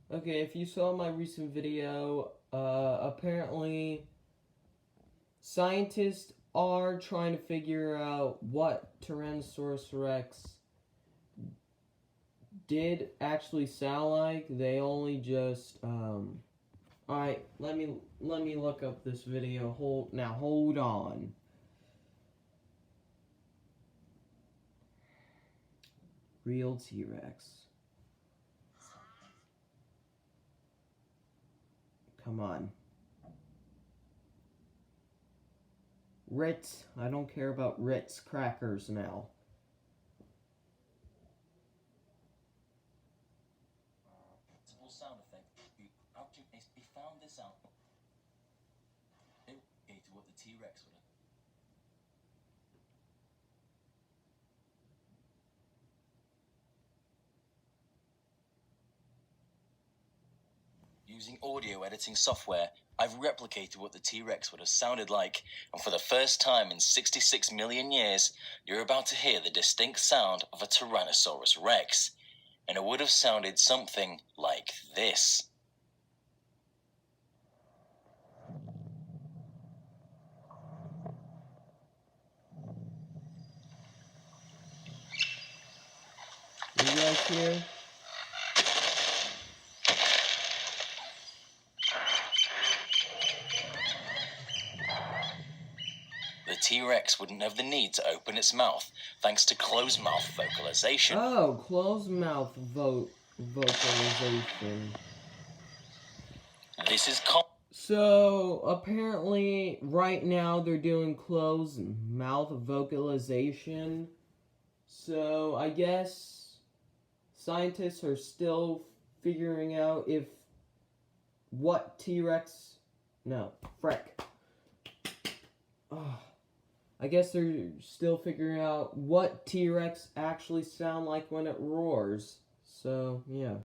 Okay, if you saw my recent video, apparently scientists are trying to figure out what Tyrannosaurus Rex did actually sound like. They only just, alright, let me look up this video. Hold on. Real T-Rex. Come on. Ritz. I don't care about Ritz crackers now. Sound effect. He found this out. To what the T-Rex would have. Using audio editing software, I've replicated what the T-Rex would have sounded like, and for the first time in 66 million years, you're about to hear the distinct sound of a Tyrannosaurus Rex, and it would have sounded something like this. You guys hear? The T-Rex wouldn't have the need to open its mouth, thanks to closed mouth vocalization. Oh, closed mouth vocalization. This is So, apparently, right now they're doing closed mouth vocalization. So, I guess scientists are still figuring out what T-Rex... No, frick. I guess they're still figuring out what T-Rex actually sound like when it roars. So, yeah.